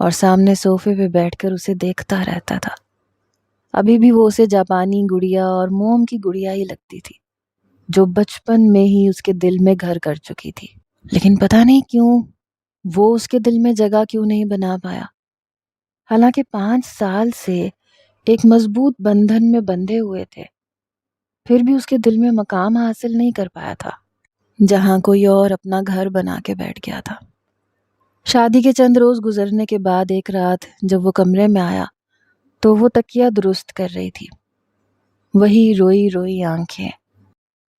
اور سامنے صوفے پہ بیٹھ کر اسے دیکھتا رہتا تھا۔ ابھی بھی وہ اسے جاپانی گڑیا اور موم کی گڑیا ہی لگتی تھی جو بچپن میں ہی اس کے دل میں گھر کر چکی تھی، لیکن پتہ نہیں کیوں وہ اس کے دل میں جگہ کیوں نہیں بنا پایا، حالانکہ 5 سال سے ایک مضبوط بندھن میں بندھے ہوئے تھے، پھر بھی اس کے دل میں مقام حاصل نہیں کر پایا تھا جہاں کوئی اور اپنا گھر بنا کے بیٹھ گیا تھا۔ شادی کے چند روز گزرنے کے بعد ایک رات جب وہ کمرے میں آیا تو وہ تکیہ درست کر رہی تھی، وہی روئی روئی آنکھیں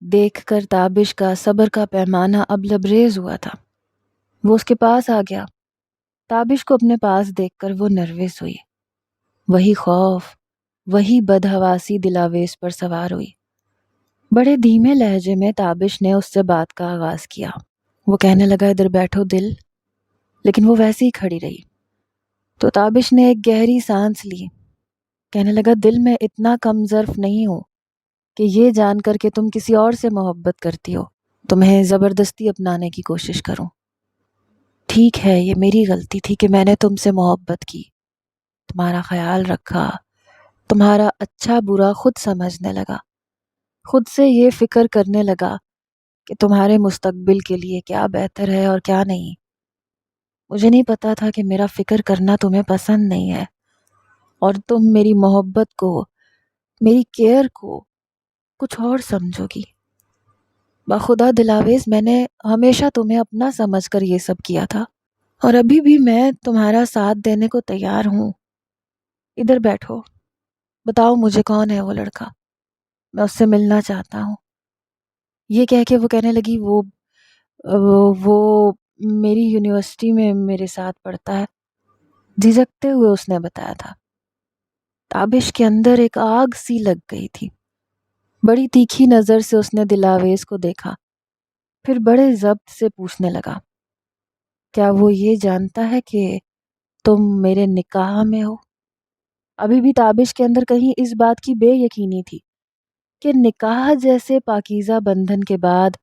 دیکھ کر تابش کا صبر کا پیمانہ اب لبریز ہوا تھا۔ وہ اس کے پاس آ گیا۔ تابش کو اپنے پاس دیکھ کر وہ نروس ہوئی، وہی خوف، وہی بدحواسی دلاویز پر سوار ہوئی۔ بڑے دھیمے لہجے میں تابش نے اس سے بات کا آغاز کیا۔ وہ کہنے لگا ادھر بیٹھو دل، لیکن وہ ویسے ہی کھڑی رہی۔ تو تابش نے ایک گہری سانس لی، کہنے لگا دل میں اتنا کم ظرف نہیں ہوں کہ یہ جان کر کہ تم کسی اور سے محبت کرتی ہو تمہیں زبردستی اپنانے کی کوشش کروں۔ ٹھیک ہے، یہ میری غلطی تھی کہ میں نے تم سے محبت کی، تمہارا خیال رکھا، تمہارا اچھا برا خود سمجھنے لگا، خود سے یہ فکر کرنے لگا کہ تمہارے مستقبل کے لیے کیا بہتر ہے اور کیا نہیں۔ مجھے نہیں پتا تھا کہ میرا فکر کرنا تمہیں پسند نہیں ہے اور تم میری محبت کو، میری کیئر کو کچھ اور سمجھو گی۔ بخدا دلاویز میں نے ہمیشہ تمہیں اپنا سمجھ کر یہ سب کیا تھا اور ابھی بھی میں تمہارا ساتھ دینے کو تیار ہوں۔ ادھر بیٹھو، بتاؤ مجھے کون ہے وہ لڑکا، میں اس سے ملنا چاہتا ہوں۔ یہ کہہ کے وہ کہنے لگی وہ میری یونیورسٹی میں میرے ساتھ پڑھتا ہے، جھجکتے ہوئے اس نے بتایا تھا۔ تابش کے اندر ایک آگ سی لگ گئی تھی۔ بڑی تیکھی نظر سے اس نے دلاویز کو دیکھا، پھر بڑے ضبط سے پوچھنے لگا کیا وہ یہ جانتا ہے کہ تم میرے نکاح میں ہو؟ ابھی بھی تابش کے اندر کہیں اس بات کی بے یقینی تھی کہ نکاح جیسے پاکیزہ بندھن کے بعد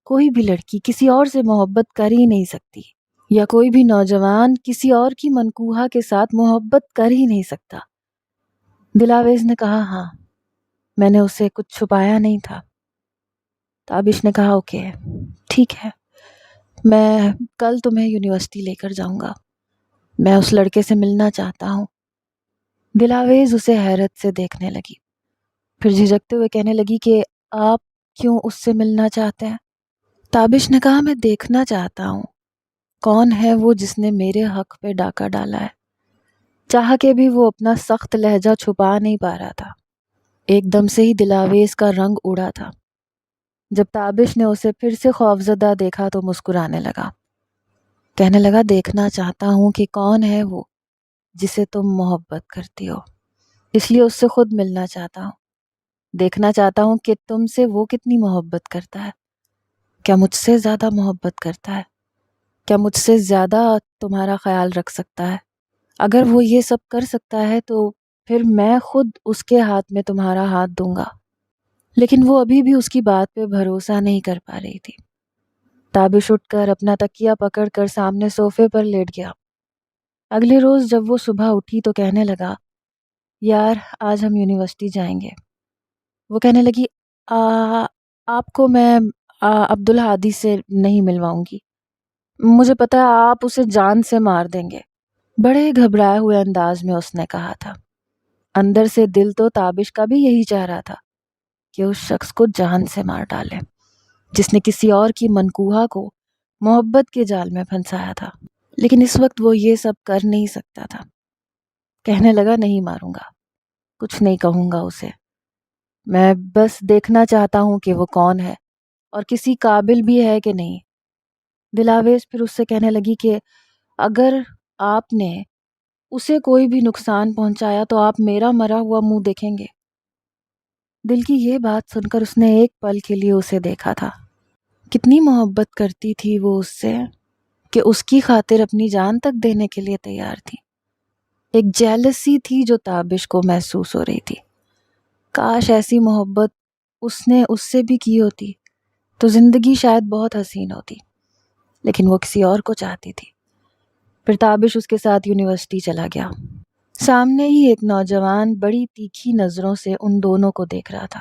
کوئی بھی لڑکی کسی اور سے محبت کر ہی نہیں سکتی، یا کوئی بھی نوجوان کسی اور کی منکوحہ کے ساتھ محبت کر ہی نہیں سکتا۔ دلاویز نے کہا ہاں، میں نے اسے کچھ چھپایا نہیں تھا۔ تابش نے کہا اوکے، ٹھیک ہے، میں کل تمہیں یونیورسٹی لے کر جاؤں گا، میں اس لڑکے سے ملنا چاہتا ہوں۔ دلاویز اسے حیرت سے دیکھنے لگی، پھر جھجکتے ہوئے کہنے لگی کہ آپ کیوں اس سے ملنا چاہتے ہیں؟ تابش نے کہا میں دیکھنا چاہتا ہوں کون ہے وہ جس نے میرے حق پہ ڈاکہ ڈالا ہے۔ چاہ کے بھی وہ اپنا سخت لہجہ چھپا نہیں پا رہا تھا۔ ایک دم سے ہی دلاویز کا رنگ اڑا تھا۔ جب تابش نے اسے پھر سے خوفزدہ دیکھا تو مسکرانے لگا، کہنے لگا دیکھنا چاہتا ہوں کہ کون ہے وہ جسے تم محبت کرتی ہو، اس لیے اس سے خود ملنا چاہتا ہوں۔ دیکھنا چاہتا ہوں کہ تم سے وہ کتنی محبت کرتا ہے، کیا مجھ سے زیادہ محبت کرتا ہے، کیا مجھ سے زیادہ تمہارا خیال رکھ سکتا ہے؟ اگر وہ یہ سب کر سکتا ہے تو پھر میں خود اس کے ہاتھ میں تمہارا ہاتھ دوں گا۔ لیکن وہ ابھی بھی اس کی بات پہ بھروسہ نہیں کر پا رہی تھی۔ تابش اٹھ کر اپنا تکیہ پکڑ کر سامنے صوفے پر لیٹ گیا۔ اگلے روز جب وہ صبح اٹھی تو کہنے لگا یار آج ہم یونیورسٹی جائیں گے۔ وہ کہنے لگی آپ کو میں عبدالہادی سے نہیں ملواؤں گی، مجھے پتا ہے آپ اسے جان سے مار دیں گے۔ بڑے گھبرائے ہوئے انداز میں اس نے کہا تھا۔ اندر سے دل تو تابش کا بھی یہی چاہ رہا تھا کہ اس شخص کو جان سے مار ڈالے جس نے کسی اور کی منکوحہ کو محبت کے جال میں پھنسایا تھا، لیکن اس وقت وہ یہ سب کر نہیں سکتا تھا۔ کہنے لگا نہیں ماروں گا، کچھ نہیں کہوں گا اسے، میں بس دیکھنا چاہتا ہوں کہ وہ کون ہے اور کسی قابل بھی ہے کہ نہیں۔ دلاویز پھر اس سے کہنے لگی کہ اگر آپ نے اسے کوئی بھی نقصان پہنچایا تو آپ میرا مرا ہوا منہ دیکھیں گے۔ دل کی یہ بات سن کر اس نے ایک پل کے لیے اسے دیکھا تھا۔ کتنی محبت کرتی تھی وہ اس سے کہ اس کی خاطر اپنی جان تک دینے کے لیے تیار تھی۔ ایک جیلسی تھی جو تابش کو محسوس ہو رہی تھی۔ کاش ایسی محبت اس نے اس سے بھی کی ہوتی تو زندگی شاید بہت حسین ہوتی، لیکن وہ کسی اور کو چاہتی تھی۔ پھر تابش اس کے ساتھ یونیورسٹی چلا گیا۔ سامنے ہی ایک نوجوان بڑی تیکھی نظروں سے ان دونوں کو دیکھ رہا تھا۔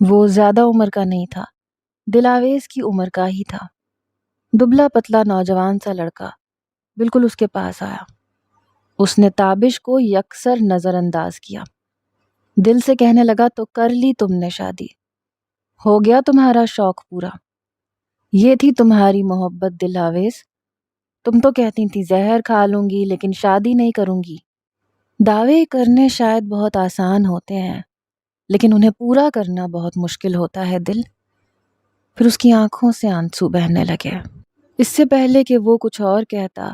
وہ زیادہ عمر کا نہیں تھا، دلاویز کی عمر کا ہی تھا۔ دبلا پتلا نوجوان سا لڑکا بالکل اس کے پاس آیا۔ اس نے تابش کو یکسر نظر انداز کیا، دل سے کہنے لگا تو کر لی تم نے شادی، ہو گیا تمہارا شوق پورا، یہ تھی تمہاری محبت دلاویز، تم تو کہتی تھی زہر کھا لوں گی لیکن شادی نہیں کروں گی۔ دعوے کرنے شاید بہت آسان ہوتے ہیں لیکن انہیں پورا کرنا بہت مشکل ہوتا ہے دل۔ پھر اس کی آنکھوں سے آنسو بہنے لگے۔ اس سے پہلے کہ وہ کچھ اور کہتا،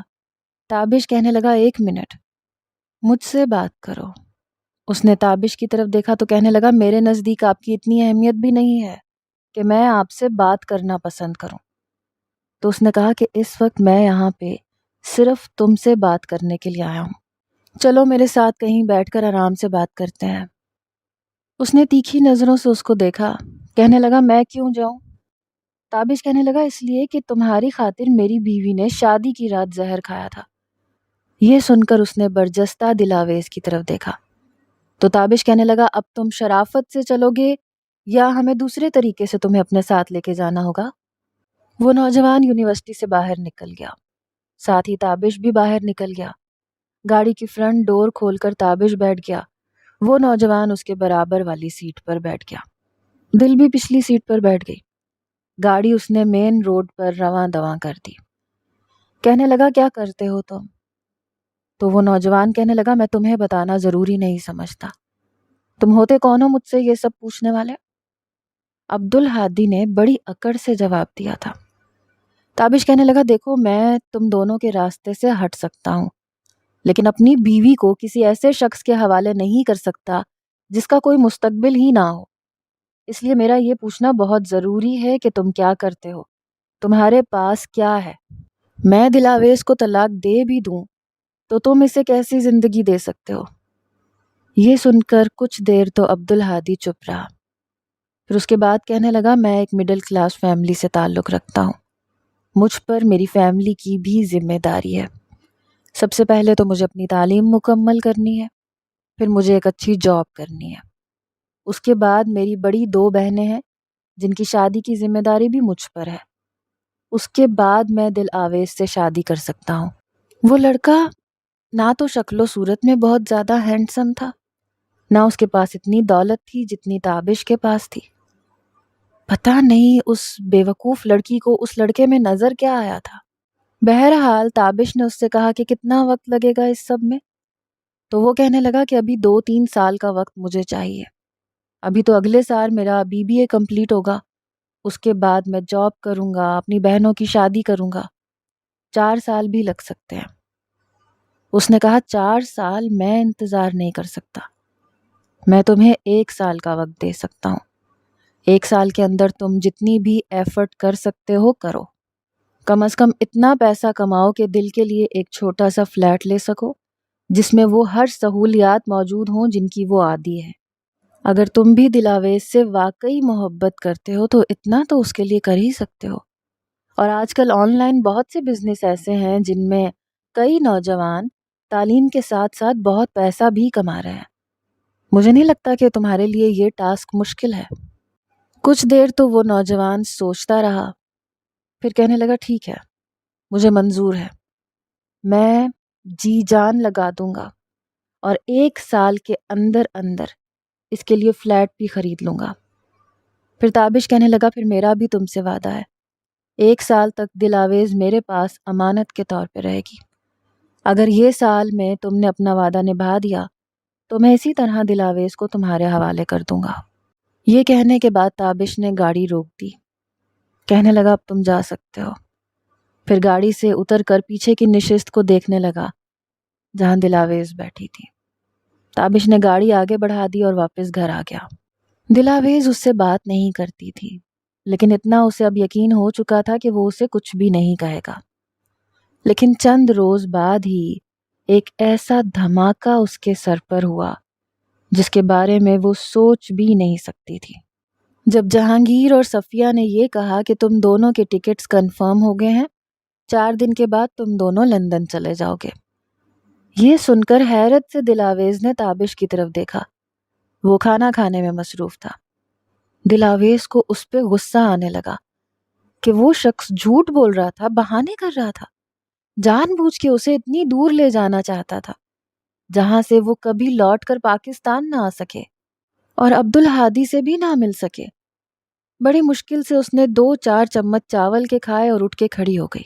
تابش کہنے لگا ایک منٹ، مجھ سے بات کرو۔ اس نے تابش کی طرف دیکھا تو کہنے لگا میرے نزدیک آپ کی اتنی اہمیت بھی نہیں ہے کہ میں آپ سے بات کرنا پسند کروں۔ تو اس نے کہا کہ اس وقت میں یہاں پہ صرف تم سے بات کرنے کے لیے آیا ہوں، چلو میرے ساتھ کہیں بیٹھ کر آرام سے بات کرتے ہیں۔ اس نے تیکھی نظروں سے اس کو دیکھا، کہنے لگا میں کیوں جاؤں؟ تابش کہنے لگا اس لیے کہ تمہاری خاطر میری بیوی نے شادی کی رات زہر کھایا تھا۔ یہ سن کر اس نے برجستہ دلاویز کی طرف دیکھا تو تابش کہنے لگا اب تم شرافت سے چلو گے یا ہمیں دوسرے طریقے سے تمہیں اپنے ساتھ لے کے جانا ہوگا؟ وہ نوجوان یونیورسٹی سے باہر نکل گیا، ساتھ ہی تابش بھی باہر نکل گیا۔ گاڑی کی فرنٹ ڈور کھول کر تابش بیٹھ گیا، وہ نوجوان اس کے برابر والی سیٹ پر بیٹھ گیا، دل بھی پچھلی سیٹ پر بیٹھ گئی۔ گاڑی اس نے مین روڈ پر رواں دواں کر دی۔ کہنے لگا کیا کرتے ہو تم؟ تو وہ نوجوان کہنے لگا میں تمہیں بتانا ضروری نہیں سمجھتا، تم ہوتے کون ہو مجھ سے یہ سب پوچھنے والے؟ عبدالہادی نے بڑی اکڑ سے جواب دیا تھا۔ تابش کہنے لگا دیکھو میں تم دونوں کے راستے سے ہٹ سکتا ہوں لیکن اپنی بیوی کو کسی ایسے شخص کے حوالے نہیں کر سکتا جس کا کوئی مستقبل ہی نہ ہو، اس لیے میرا یہ پوچھنا بہت ضروری ہے کہ تم کیا کرتے ہو، تمہارے پاس کیا ہے؟ میں دلاویز کو طلاق دے بھی دوں تو تم اسے کیسی زندگی دے سکتے ہو؟ یہ سن کر کچھ دیر تو عبدالہادی چپ رہا، پھر اس کے بعد کہنے لگا میں ایک مڈل کلاس فیملی سے تعلق رکھتا ہوں، مجھ پر میری فیملی کی بھی ذمہ داری ہے۔ سب سے پہلے تو مجھے اپنی تعلیم مکمل کرنی ہے، پھر مجھے ایک اچھی جاب کرنی ہے، اس کے بعد میری بڑی 2 بہنیں ہیں جن کی شادی کی ذمہ داری بھی مجھ پر ہے، اس کے بعد میں دلاویز سے شادی کر سکتا ہوں۔ وہ لڑکا نہ تو شکل و صورت میں بہت زیادہ ہینڈسم تھا، نہ اس کے پاس اتنی دولت تھی جتنی تابش کے پاس تھی۔ پتہ نہیں اس بے وقوف لڑکی کو اس لڑکے میں نظر کیا آیا تھا۔ بہرحال تابش نے اس سے کہا کہ کتنا وقت لگے گا اس سب میں؟ تو وہ کہنے لگا کہ ابھی 2-3 سال کا وقت مجھے چاہیے، ابھی تو اگلے سال میرا BBA کمپلیٹ ہوگا، اس کے بعد میں جاب کروں گا، اپنی بہنوں کی شادی کروں گا، 4 سال بھی لگ سکتے ہیں۔ اس نے کہا 4 سال میں انتظار نہیں کر سکتا، میں تمہیں 1 سال کا وقت دے سکتا ہوں، 1 سال کے اندر تم جتنی بھی ایفرٹ کر سکتے ہو کرو، کم از کم اتنا پیسہ کماؤ کہ دل کے لیے ایک چھوٹا سا فلیٹ لے سکو جس میں وہ ہر سہولیات موجود ہوں جن کی وہ عادی ہے۔ اگر تم بھی دلاویز سے واقعی محبت کرتے ہو تو اتنا تو اس کے لیے کر ہی سکتے ہو، اور آج کل آن لائن بہت سے بزنس ایسے ہیں جن میں کئی نوجوان تعلیم کے ساتھ ساتھ بہت پیسہ بھی کما رہے ہیں، مجھے نہیں لگتا کہ تمہارے لیے یہ ٹاسک مشکل ہے۔ کچھ دیر تو وہ نوجوان سوچتا رہا، پھر کہنے لگا ٹھیک ہے، مجھے منظور ہے، میں جی جان لگا دوں گا اور 1 سال کے اندر اندر اس کے لیے فلیٹ بھی خرید لوں گا۔ پھر تابش کہنے لگا پھر میرا بھی تم سے وعدہ ہے، 1 سال تک دلاویز میرے پاس امانت کے طور پہ رہے گی، اگر یہ سال میں تم نے اپنا وعدہ نبھا دیا تو میں اسی طرح دلاویز کو تمہارے حوالے کر دوں گا۔ یہ کہنے کے بعد تابش نے گاڑی روک دی، کہنے لگا اب تم جا سکتے ہو، پھر گاڑی سے اتر کر پیچھے کی نشست کو دیکھنے لگا جہاں دلاویز بیٹھی تھی۔ تابش نے گاڑی آگے بڑھا دی اور واپس گھر آ گیا۔ دلاویز اس سے بات نہیں کرتی تھی لیکن اتنا اسے اب یقین ہو چکا تھا کہ وہ اسے کچھ بھی نہیں کہے گا، لیکن چند روز بعد ہی ایک ایسا دھماکہ اس کے سر پر ہوا جس کے بارے میں وہ سوچ بھی نہیں سکتی تھی۔ جب جہانگیر اور صفیہ نے یہ کہا کہ تم دونوں کے ٹکٹس کنفرم ہو گئے ہیں 4 دن کے بعد تم دونوں لندن چلے جاؤ گے۔ یہ سن کر حیرت سے دلاویز نے تابش کی طرف دیکھا۔ وہ کھانا کھانے میں مصروف تھا۔ دلاویز کو اس پہ غصہ آنے لگا کہ وہ شخص جھوٹ بول رہا تھا، بہانے کر رہا تھا، جان بوجھ کے اسے اتنی دور لے جانا چاہتا تھا جہاں سے وہ کبھی لوٹ کر پاکستان نہ آ سکے اور عبدالہادی سے بھی نہ مل سکے۔ بڑی مشکل سے اس نے 2-4 چمچ چاول کے کھائے اور اٹھ کے کھڑی ہو گئی۔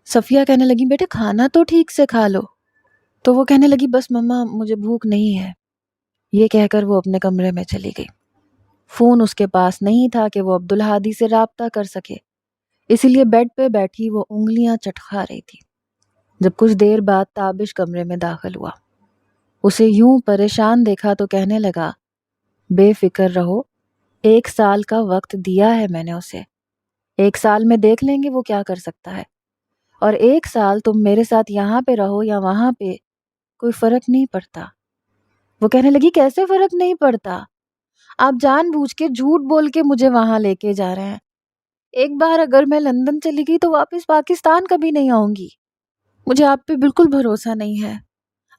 صفیہ کہنے لگی بیٹے کھانا تو ٹھیک سے کھا لو۔ تو وہ کہنے لگی بس مما مجھے بھوک نہیں ہے۔ یہ کہہ کر وہ اپنے کمرے میں چلی گئی۔ فون اس کے پاس نہیں تھا کہ وہ عبدالہادی سے رابطہ کر سکے، اسی لیے بیڈ پہ بیٹھی وہ انگلیاں چٹکا رہی تھی۔ جب کچھ دیر بعد تابش کمرے میں داخل ہوا، اسے یوں پریشان دیکھا تو کہنے لگا بے فکر رہو، 1 سال کا وقت دیا ہے میں نے اسے، 1 سال میں دیکھ لیں گے وہ کیا کر سکتا ہے، اور 1 سال تم میرے ساتھ یہاں پہ رہو یا وہاں پہ کوئی فرق نہیں پڑتا۔ وہ کہنے لگی کیسے فرق نہیں پڑتا؟ آپ جان بوجھ کے جھوٹ بول کے مجھے وہاں لے کے جا رہے ہیں۔ ایک بار اگر میں لندن چلی گئی تو واپس پاکستان کبھی نہیں آؤں گی۔ مجھے آپ پہ بالکل بھروسہ نہیں ہے۔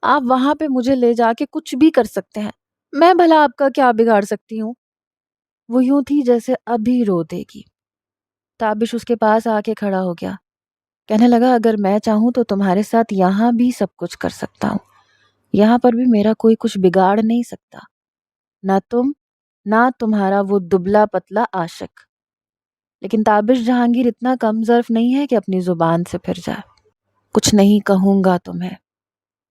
آپ وہاں پہ مجھے لے جا کے کچھ بھی کر سکتے ہیں، میں بھلا آپ کا کیا بگاڑ سکتی ہوں؟ وہ یوں تھی جیسے ابھی رو دے گی۔ تابش اس کے پاس آ کے کھڑا ہو گیا، کہنے لگا اگر میں چاہوں تو تمہارے ساتھ یہاں بھی سب کچھ کر سکتا ہوں، یہاں پر بھی میرا کوئی کچھ بگاڑ نہیں سکتا، نہ تم نہ تمہارا وہ دبلا پتلا عاشق۔ لیکن تابش جہانگیر اتنا کم ظرف نہیں ہے کہ اپنی زبان سے پھر جائے۔ کچھ نہیں کہوں گا تمہیں،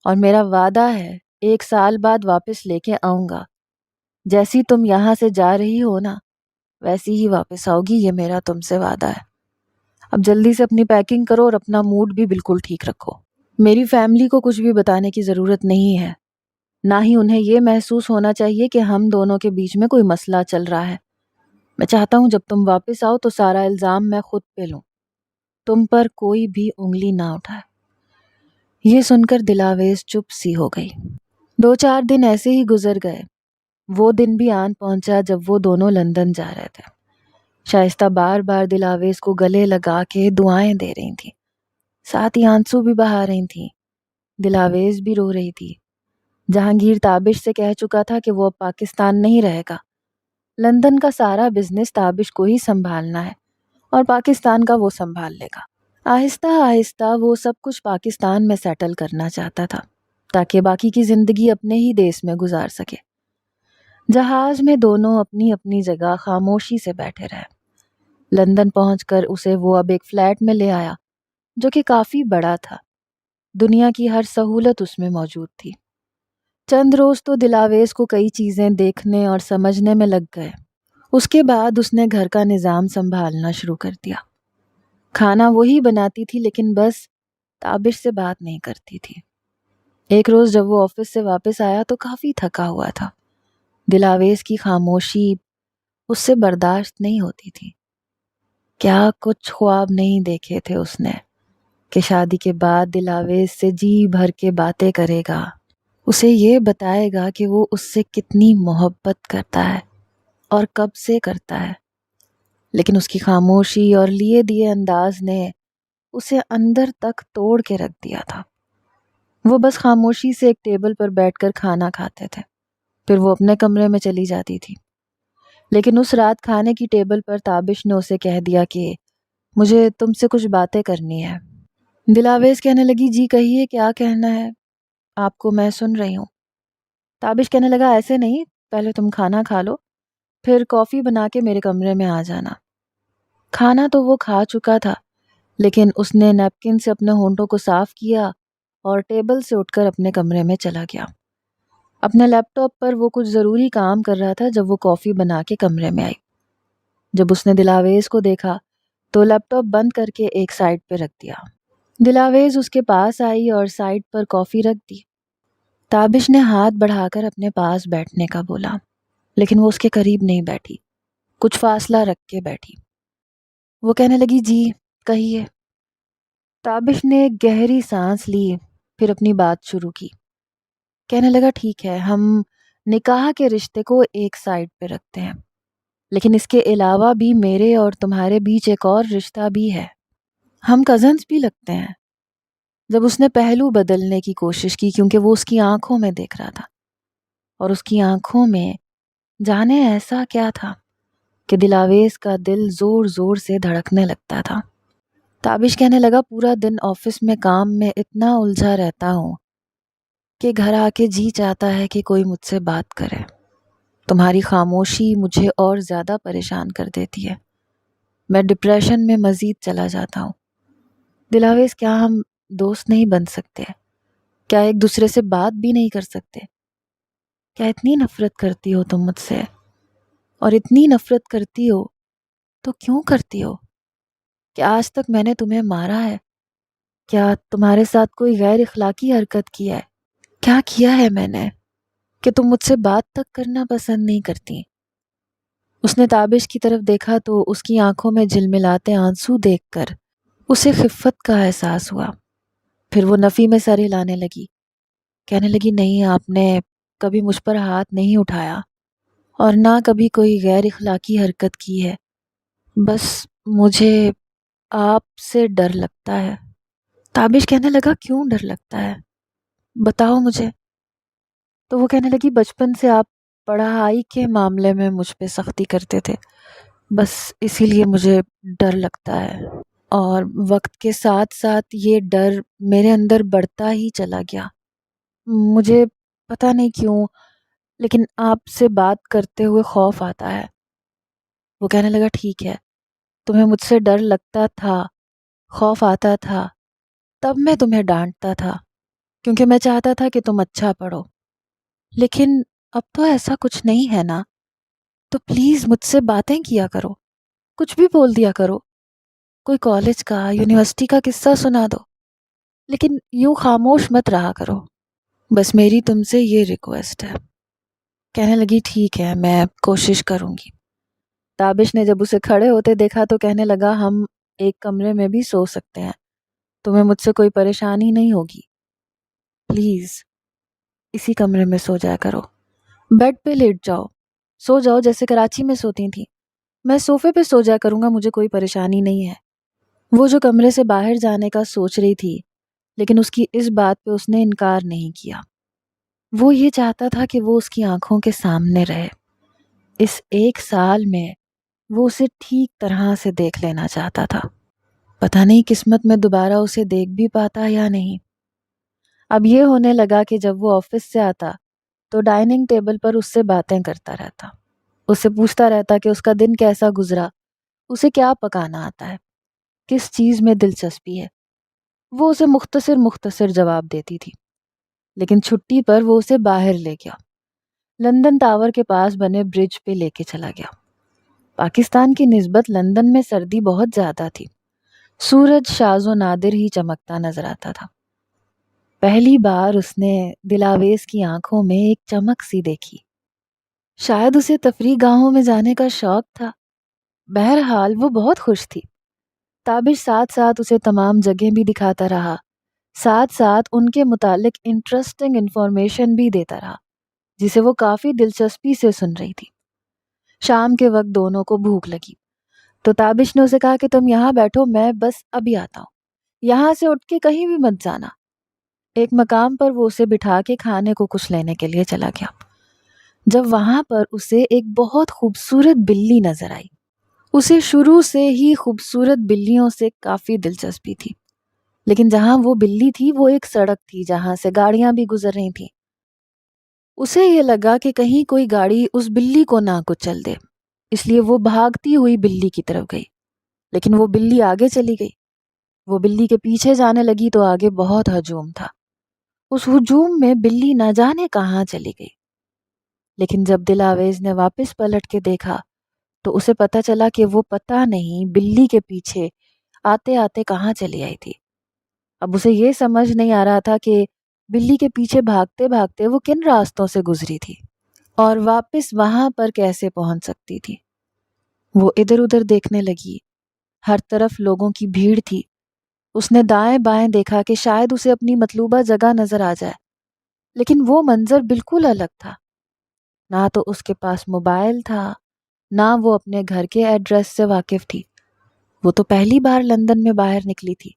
اور میرا وعدہ ہے 1 سال بعد واپس لے کے آؤں گا۔ جیسی تم یہاں سے جا رہی ہو نا ویسی ہی واپس آؤ گی، یہ میرا تم سے وعدہ ہے۔ اب جلدی سے اپنی پیکنگ کرو اور اپنا موڈ بھی بالکل ٹھیک رکھو۔ میری فیملی کو کچھ بھی بتانے کی ضرورت نہیں ہے، نہ ہی انہیں یہ محسوس ہونا چاہیے کہ ہم دونوں کے بیچ میں کوئی مسئلہ چل رہا ہے۔ میں چاہتا ہوں جب تم واپس آؤ تو سارا الزام میں خود پہ لوں، تم پر کوئی بھی انگلی نہ اٹھائے۔ یہ سن کر دلاویز چپ سی ہو گئی۔ 2-4 دن ایسے ہی گزر گئے۔ وہ دن بھی آن پہنچا جب وہ دونوں لندن جا رہے تھے۔ شائستہ بار بار دلاویز کو گلے لگا کے دعائیں دے رہی تھی، ساتھ ہی آنسو بھی بہا رہی تھیں۔ دلاویز بھی رو رہی تھی۔ جہانگیر تابش سے کہہ چکا تھا کہ وہ اب پاکستان نہیں رہے گا، لندن کا سارا بزنس تابش کو ہی سنبھالنا ہے اور پاکستان کا وہ سنبھال لے گا۔ آہستہ آہستہ وہ سب کچھ پاکستان میں سیٹل کرنا چاہتا تھا تاکہ باقی کی زندگی اپنے ہی دیس میں گزار سکے۔ جہاز میں دونوں اپنی اپنی جگہ خاموشی سے بیٹھے رہے۔ لندن پہنچ کر اسے وہ اب ایک فلیٹ میں لے آیا جو کہ کافی بڑا تھا، دنیا کی ہر سہولت اس میں موجود تھی۔ چند روز تو دلاویز کو کئی چیزیں دیکھنے اور سمجھنے میں لگ گئے۔ اس کے بعد اس نے گھر کا نظام سنبھالنا شروع کر دیا۔ کھانا وہی بناتی تھی لیکن بس تابش سے بات نہیں کرتی تھی۔ ایک روز جب وہ آفس سے واپس آیا تو کافی تھکا ہوا تھا۔ دلاویز کی خاموشی اس سے برداشت نہیں ہوتی تھی۔ کیا کچھ خواب نہیں دیکھے تھے اس نے کہ شادی کے بعد دلاویز سے جی بھر کے باتیں کرے گا، اسے یہ بتائے گا کہ وہ اس سے کتنی محبت کرتا ہے اور کب سے کرتا ہے، لیکن اس کی خاموشی اور لیے دیے انداز نے اسے اندر تک توڑ کے رکھ دیا تھا۔ وہ بس خاموشی سے ایک ٹیبل پر بیٹھ کر کھانا کھاتے تھے، پھر وہ اپنے کمرے میں چلی جاتی تھی۔ لیکن اس رات کھانے کی ٹیبل پر تابش نے اسے کہہ دیا کہ مجھے تم سے کچھ باتیں کرنی ہے۔ دلاویز کہنے لگی جی کہیے کیا کہنا ہے، آپ کو میں سن رہی ہوں۔ تابش کہنے لگا ایسے نہیں، پہلے تم کھانا کھا لو، پھر کافی بنا کے میرے کمرے میں آ جانا۔ کھانا تو وہ کھا چکا تھا لیکن اس نے نیپکن سے اپنے ہونٹوں کو صاف کیا اور ٹیبل سے اٹھ کر اپنے کمرے میں چلا گیا۔ اپنے لیپ ٹاپ پر وہ کچھ ضروری کام کر رہا تھا جب وہ کافی بنا کے کمرے میں آئی۔ جب اس نے دلاویز کو دیکھا تو لیپ ٹاپ بند کر کے ایک سائڈ پہ رکھ دیا۔ دلاویز اس کے پاس آئی اور سائڈ پر کافی رکھ دی۔ تابش نے ہاتھ بڑھا کر اپنے پاس بیٹھنے کا بولا لیکن وہ اس کے قریب نہیں بیٹھی، کچھ فاصلہ رکھ کے بیٹھی۔ وہ کہنے لگی جی کہیے۔ تابش نے گہری سانس لی، پھر اپنی بات شروع کی۔ کہنے لگا ٹھیک ہے، ہم نکاح کے رشتے کو ایک سائڈ پہ رکھتے ہیں، لیکن اس کے علاوہ بھی میرے اور تمہارے بیچ ایک اور رشتہ بھی ہے۔ ہم کزنس بھی لگتے ہیں۔ جب اس نے پہلو بدلنے کی کوشش کی، کیونکہ وہ اس کی آنکھوں میں دیکھ رہا تھا، اور اس کی آنکھوں میں جانے ایسا کیا تھا کہ دلاویز کا دل زور زور سے دھڑکنے لگتا تھا۔ تابش کہنے لگا، پورا دن آفس میں کام میں اتنا الجھا رہتا ہوں کہ گھر آ کے جی چاہتا ہے کہ کوئی مجھ سے بات کرے۔ تمہاری خاموشی مجھے اور زیادہ پریشان کر دیتی ہے۔ میں ڈپریشن میں مزید چلا جاتا ہوں۔ دلاویز، کیا ہم دوست نہیں بن سکتے؟ کیا ایک دوسرے سے بات بھی نہیں کر سکتے؟ کیا اتنی نفرت کرتی ہو تم مجھ سے؟ اور اتنی نفرت کرتی ہو تو کیوں کرتی ہو؟ کیا آج تک میں نے تمہیں مارا ہے؟ کیا تمہارے ساتھ کوئی غیر اخلاقی حرکت کی ہے؟ کیا کیا ہے میں نے کہ تم مجھ سے بات تک کرنا پسند نہیں کرتی؟ اس نے تابش کی طرف دیکھا تو اس کی آنکھوں میں جھلملاتے آنسو دیکھ کر اسے خفت کا احساس ہوا۔ پھر وہ نفی میں سر ہلانے لگی، کہنے لگی، نہیں، آپ نے کبھی مجھ پر ہاتھ نہیں اٹھایا اور نہ کبھی کوئی غیر اخلاقی حرکت کی ہے، بس مجھے آپ سے ڈر لگتا ہے۔ تابش کہنے لگا، کیوں ڈر لگتا ہے؟ بتاؤ مجھے۔ تو وہ کہنے لگی، بچپن سے آپ پڑھائی کے معاملے میں مجھ پہ سختی کرتے تھے، بس اسی لیے مجھے ڈر لگتا ہے، اور وقت کے ساتھ ساتھ یہ ڈر میرے اندر بڑھتا ہی چلا گیا۔ مجھے پتہ نہیں کیوں، لیکن آپ سے بات کرتے ہوئے خوف آتا ہے۔ وہ کہنے لگا، ٹھیک ہے، تمہیں مجھ سے ڈر لگتا تھا، خوف آتا تھا، تب میں تمہیں ڈانٹتا تھا کیونکہ میں چاہتا تھا کہ تم اچھا پڑھو، لیکن اب تو ایسا کچھ نہیں ہے نا، تو پلیز مجھ سے باتیں کیا کرو، کچھ بھی بول دیا کرو، کوئی کالج کا، یونیورسٹی کا قصہ سنا دو، لیکن یوں خاموش مت رہا کرو، بس میری تم سے یہ ریکویسٹ ہے۔ کہنے لگی، ٹھیک ہے، میں کوشش کروں گی۔ تابش نے جب اسے کھڑے ہوتے دیکھا تو کہنے لگا، ہم ایک کمرے میں بھی سو سکتے ہیں، تمہیں مجھ سے کوئی پریشانی نہیں ہوگی، پلیز اسی کمرے میں سو جایا کرو، بیڈ پہ لیٹ جاؤ، سو جاؤ جیسے کراچی میں سوتی تھیں، میں صوفے پہ سو جایا کروں گا، مجھے کوئی پریشانی نہیں ہے۔ وہ جو کمرے سے باہر جانے کا سوچ رہی تھی، لیکن اس کی اس بات پہ اس نے انکار نہیں کیا۔ وہ یہ چاہتا تھا کہ وہ اس کی آنکھوں کے سامنے رہے۔ اس ایک سال میں وہ اسے ٹھیک طرح سے دیکھ لینا چاہتا تھا۔ پتہ نہیں قسمت میں دوبارہ اسے دیکھ بھی پاتا یا نہیں۔ اب یہ ہونے لگا کہ جب وہ آفس سے آتا تو ڈائننگ ٹیبل پر اس سے باتیں کرتا رہتا، اس سے پوچھتا رہتا کہ اس کا دن کیسا گزرا، اسے کیا پکانا آتا ہے، کس چیز میں دلچسپی ہے۔ وہ اسے مختصر جواب دیتی تھی، لیکن چھٹی پر وہ اسے باہر لے گیا، لندن ٹاور کے پاس بنے برج پہ لے کے چلا گیا۔ پاکستان کی نسبت لندن میں سردی بہت زیادہ تھی، سورج شاذ و نادر ہی چمکتا نظر آتا تھا۔ پہلی بار اس نے دلاویز کی آنکھوں میں ایک چمک سی دیکھی، شاید اسے تفریح گاہوں میں جانے کا شوق تھا۔ بہرحال وہ بہت خوش تھی۔ تابش ساتھ ساتھ اسے تمام جگہیں بھی دکھاتا رہا، ساتھ ساتھ ان کے متعلق انٹرسٹنگ انفارمیشن بھی دیتا رہا، جسے وہ کافی دلچسپی سے سن رہی تھی۔ شام کے وقت دونوں کو بھوک لگی تو تابش نے اسے کہا کہ تم یہاں بیٹھو، میں بس ابھی آتا ہوں، یہاں سے اٹھ کے کہیں بھی مت جانا۔ ایک مقام پر وہ اسے بٹھا کے کھانے کو کچھ لینے کے لیے چلا گیا۔ جب وہاں پر اسے ایک بہت خوبصورت بلی نظر آئی۔ اسے شروع سے ہی خوبصورت بلیوں سے کافی دلچسپی تھی، لیکن جہاں وہ بلی تھی وہ ایک سڑک تھی جہاں سے گاڑیاں بھی گزر رہی تھیں۔ اسے یہ لگا کہ کہیں کوئی گاڑی اس بلی کو نہ کچل دے، اس لیے وہ بھاگتی ہوئی بلی کی طرف گئی، لیکن وہ بلی آگے چلی گئی۔ وہ بلی کے پیچھے جانے لگی تو آگے بہت ہجوم تھا۔ اس ہجوم میں بلی نہ جانے کہاں چلی گئی، لیکن جب دلاویز نے واپس پلٹ کے دیکھا تو اسے پتا چلا کہ وہ پتہ نہیں بلی کے پیچھے آتے آتے کہاں چلی آئی تھی۔ اب اسے یہ سمجھ نہیں آ رہا تھا کہ بلی کے پیچھے بھاگتے بھاگتے وہ کن راستوں سے گزری تھی اور واپس وہاں پر کیسے پہنچ سکتی تھی۔ وہ ادھر ادھر دیکھنے لگی، ہر طرف لوگوں کی بھیڑ تھی۔ اس نے دائیں بائیں دیکھا کہ شاید اسے اپنی مطلوبہ جگہ نظر آ جائے، لیکن وہ منظر بالکل الگ تھا۔ نہ تو اس کے پاس موبائل تھا، نہ وہ اپنے گھر کے ایڈریس سے واقف تھی۔ وہ تو پہلی بار لندن میں باہر نکلی تھی.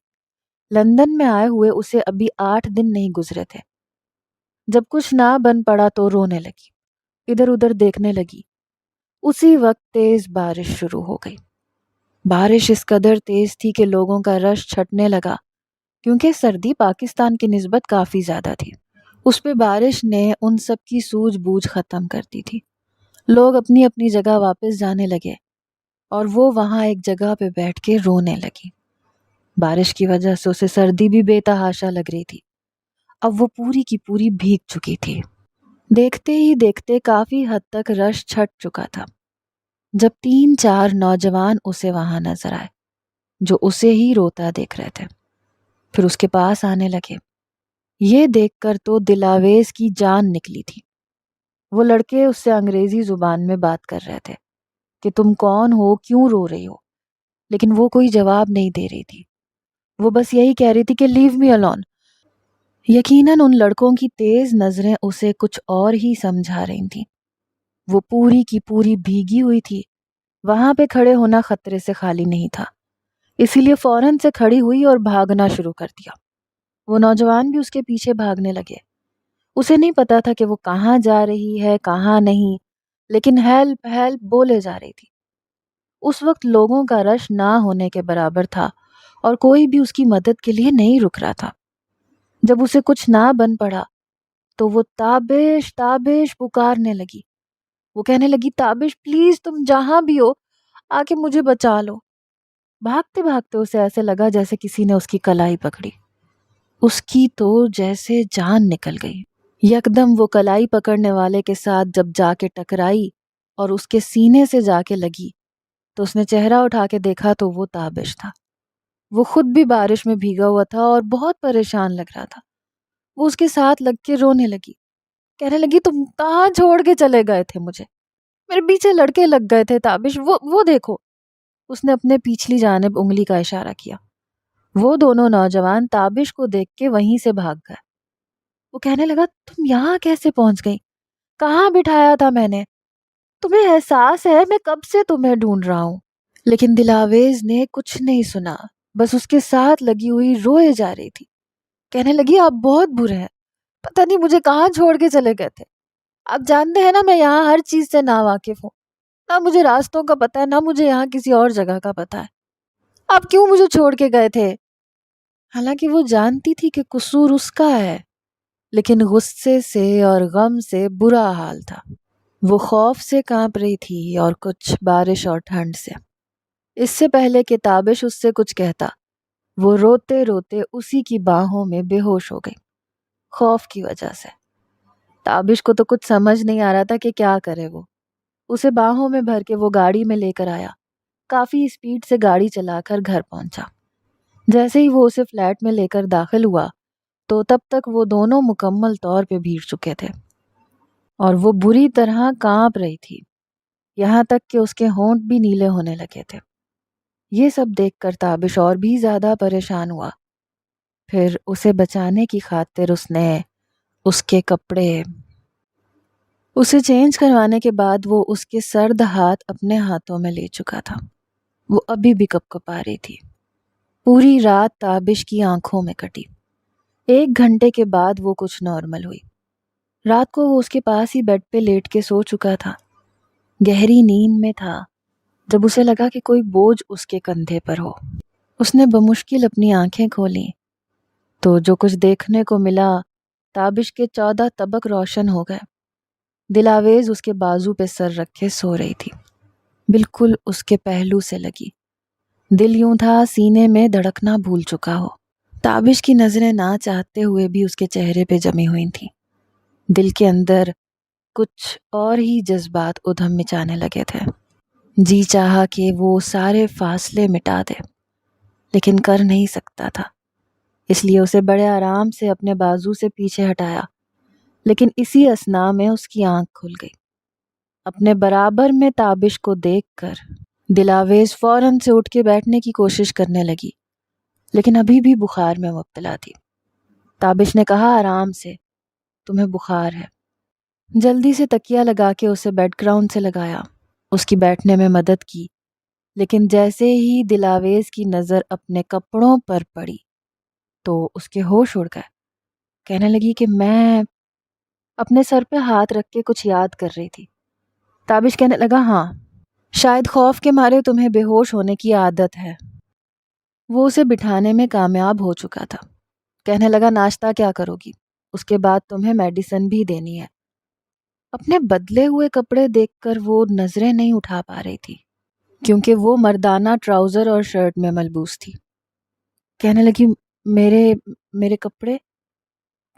لندن میں آئے ہوئے اسے ابھی 8 دن نہیں گزرے تھے. جب کچھ نہ بن پڑا تو رونے لگی، ادھر ادھر دیکھنے لگی. اسی وقت تیز بارش شروع ہو گئی. بارش اس قدر تیز تھی کہ لوگوں کا رش چھٹنے لگا، کیونکہ سردی پاکستان کی نسبت کافی زیادہ تھی. اس پہ بارش نے ان سب کی سوجھ بوجھ ختم کر دی تھی. لوگ اپنی اپنی جگہ واپس جانے لگے اور وہ وہاں ایک جگہ پہ بیٹھ کے رونے لگی. بارش کی وجہ سے اسے سردی بھی بے تحاشا لگ رہی تھی. اب وہ پوری کی پوری بھیگ چکی تھی. دیکھتے ہی دیکھتے کافی حد تک رش چھٹ چکا تھا جب 3-4 نوجوان اسے وہاں نظر آئے جو اسے ہی روتا دیکھ رہے تھے. پھر اس کے پاس آنے لگے. یہ دیکھ کر تو دلاویز کی جان نکلی تھی. وہ لڑکے اس سے انگریزی زبان میں بات کر رہے تھے کہ تم کون ہو، کیوں رو رہی ہو، لیکن وہ کوئی جواب نہیں دے رہی تھی. وہ بس یہی کہہ رہی تھی کہ لیو می الون. یقیناً ان لڑکوں کی تیز نظریں اسے کچھ اور ہی سمجھا رہی تھیں. وہ پوری کی پوری بھیگی ہوئی تھی. وہاں پہ کھڑے ہونا خطرے سے خالی نہیں تھا، اسی لیے فوراً سے کھڑی ہوئی اور بھاگنا شروع کر دیا. وہ نوجوان بھی اس کے پیچھے بھاگنے لگے. اسے نہیں پتا تھا کہ وہ کہاں جا رہی ہے کہاں نہیں، لیکن ہیلپ ہیلپ بولے جا رہی تھی. اس وقت لوگوں کا رش نہ ہونے کے برابر تھا اور کوئی بھی اس کی مدد کے لیے نہیں رک رہا تھا. جب اسے کچھ نہ بن پڑا تو وہ تابش تابش پکارنے لگی. وہ کہنے لگی، تابش پلیز تم جہاں بھی ہو آ کے مجھے بچا لو. بھاگتے بھاگتے اسے ایسے لگا جیسے کسی نے اس کی کلائی پکڑی. اس کی تو جیسے جان نکل گئی. یکدم وہ کلائی پکڑنے والے کے ساتھ جب جا کے ٹکرائی اور اس کے سینے سے جا کے لگی تو اس نے چہرہ اٹھا کے دیکھا تو وہ تابش تھا. وہ خود بھی بارش میں بھیگا ہوا تھا اور بہت پریشان لگ رہا تھا. وہ اس کے ساتھ لگ کے رونے لگی، کہنے لگی، تم کہاں چھوڑ کے چلے گئے تھے مجھے؟ میرے پیچھے لڑکے لگ گئے تھے تابش، وہ دیکھو. اس نے اپنے پیچھلی جانب انگلی کا اشارہ کیا. وہ دونوں نوجوان تابش کو دیکھ کے وہیں سے بھاگ گئے. وہ کہنے لگا، تم یہاں کیسے پہنچ گئی؟ کہاں بٹھایا تھا میں نے؟ تمہیں احساس ہے میں کب سے تمہیں ڈھونڈ رہا ہوں؟ لیکن دلاویز نے کچھ نہیں سنا، بس اس کے ساتھ لگی ہوئی روئے جا رہی تھی. کہنے لگی، آپ بہت برے ہیں، پتہ نہیں مجھے کہاں چھوڑ کے چلے گئے تھے. آپ جانتے ہیں نا میں یہاں ہر چیز سے ناواقف ہوں، نہ مجھے راستوں کا پتہ ہے نہ مجھے یہاں کسی اور جگہ کا پتہ ہے. آپ کیوں مجھے چھوڑ کے گئے تھے؟ حالانکہ وہ جانتی تھی کہ قصور اس کا ہے، لیکن غصے سے اور غم سے برا حال تھا. وہ خوف سے کانپ رہی تھی اور کچھ بارش اور ٹھنڈ سے. اس سے پہلے کہ تابش اس سے کچھ کہتا وہ روتے روتے اسی کی باہوں میں بے ہوش ہو گئی، خوف کی وجہ سے. تابش کو تو کچھ سمجھ نہیں آ رہا تھا کہ کیا کرے. وہ اسے باہوں میں بھر کے وہ گاڑی میں لے کر آیا. کافی اسپیڈ سے گاڑی چلا کر گھر پہنچا. جیسے ہی وہ اسے فلیٹ میں لے کر داخل ہوا تو تب تک وہ دونوں مکمل طور پہ بھیڑ چکے تھے اور وہ بری طرح کانپ رہی تھی، یہاں تک کہ اس کے ہونٹ بھی نیلے ہونے لگے تھے. یہ سب دیکھ کر تابش اور بھی زیادہ پریشان ہوا. پھر اسے بچانے کی خاطر اس نے اس کے کپڑے اسے چینج کروانے کے بعد وہ اس کے سرد ہاتھ اپنے ہاتھوں میں لے چکا تھا. وہ ابھی بھی کپ کپا رہی تھی. پوری رات تابش کی آنکھوں میں کٹی. 1 گھنٹے کے بعد وہ کچھ نارمل ہوئی. رات کو وہ اس کے پاس ہی بیڈ پہ لیٹ کے سو چکا تھا. گہری نیند میں تھا جب اسے لگا کہ کوئی بوجھ اس کے کندھے پر ہو. اس نے بمشکل اپنی آنکھیں کھولیں تو جو کچھ دیکھنے کو ملا، تابش کے 14 طبق روشن ہو گئے. دلاویز اس کے بازو پہ سر رکھے سو رہی تھی، بالکل اس کے پہلو سے لگی. دل یوں تھا سینے میں دھڑکنا بھول چکا ہو. تابش کی نظریں نہ چاہتے ہوئے بھی اس کے چہرے پہ جمی ہوئی تھیں. دل کے اندر کچھ اور ہی جذبات ادھم مچانے لگے تھے. جی چاہا کہ وہ سارے فاصلے مٹا دے، لیکن کر نہیں سکتا تھا. اس لیے اسے بڑے آرام سے اپنے بازو سے پیچھے ہٹایا. لیکن اسی اثناء میں اس کی آنکھ کھل گئی. اپنے برابر میں تابش کو دیکھ کر دلاویز فوراً سے اٹھ کے بیٹھنے کی کوشش کرنے لگی، لیکن ابھی بھی بخار میں مبتلا تھی. تابش نے کہا، آرام سے، تمہیں بخار ہے. جلدی سے تکیہ لگا کے اسے بیڈ گراؤنڈ سے لگایا، اس کی بیٹھنے میں مدد کی لیکن جیسے ہی دلاویز کی نظر اپنے کپڑوں پر پڑی تو اس کے ہوش اڑ گئے۔ کہنے لگی کہ میں اپنے سر پہ ہاتھ رکھ کے کچھ یاد کر رہی تھی۔ تابش کہنے لگا ہاں، شاید خوف کے مارے تمہیں بے ہوش ہونے کی عادت ہے۔ وہ اسے بٹھانے میں کامیاب ہو چکا تھا۔ کہنے لگا ناشتہ کیا کرو گی؟ اس کے بعد تمہیں میڈیسن بھی دینی ہے۔ اپنے بدلے ہوئے کپڑے دیکھ کر وہ نظریں نہیں اٹھا پا رہی تھی کیونکہ وہ مردانہ ٹراؤزر اور شرٹ میں ملبوس تھی۔ کہنے لگی میرے کپڑے؟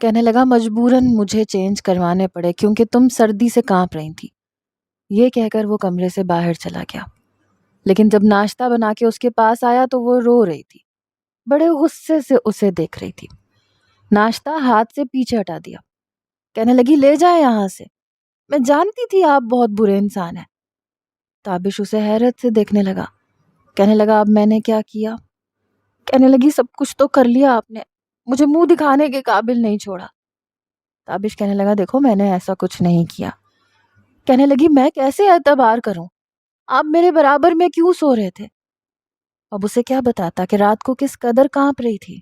کہنے لگا مجبوراً مجھے چینج کروانے پڑے کیونکہ تم سردی سے کانپ رہی تھی۔ یہ کہہ کر وہ کمرے سے باہر چلا گیا، لیکن جب ناشتہ بنا کے اس کے پاس آیا تو وہ رو رہی تھی، بڑے غصے سے اسے دیکھ رہی تھی۔ ناشتہ ہاتھ سے پیچھے ہٹا دیا۔ کہنے لگی لے جائے یہاں سے، میں جانتی تھی آپ بہت برے انسان ہیں۔ تابش اسے حیرت سے دیکھنے لگا۔ کہنے لگا اب میں نے کیا کیا؟ کہنے لگی سب کچھ تو کر لیا آپ نے، مجھے منہ دکھانے کے قابل نہیں چھوڑا۔ تابش کہنے لگا دیکھو میں نے ایسا کچھ نہیں کیا۔ کہنے لگی میں کیسے اعتبار کروں؟ آپ میرے برابر میں کیوں سو رہے تھے؟ اب اسے کیا بتاتا کہ رات کو کس قدر کانپ رہی تھی۔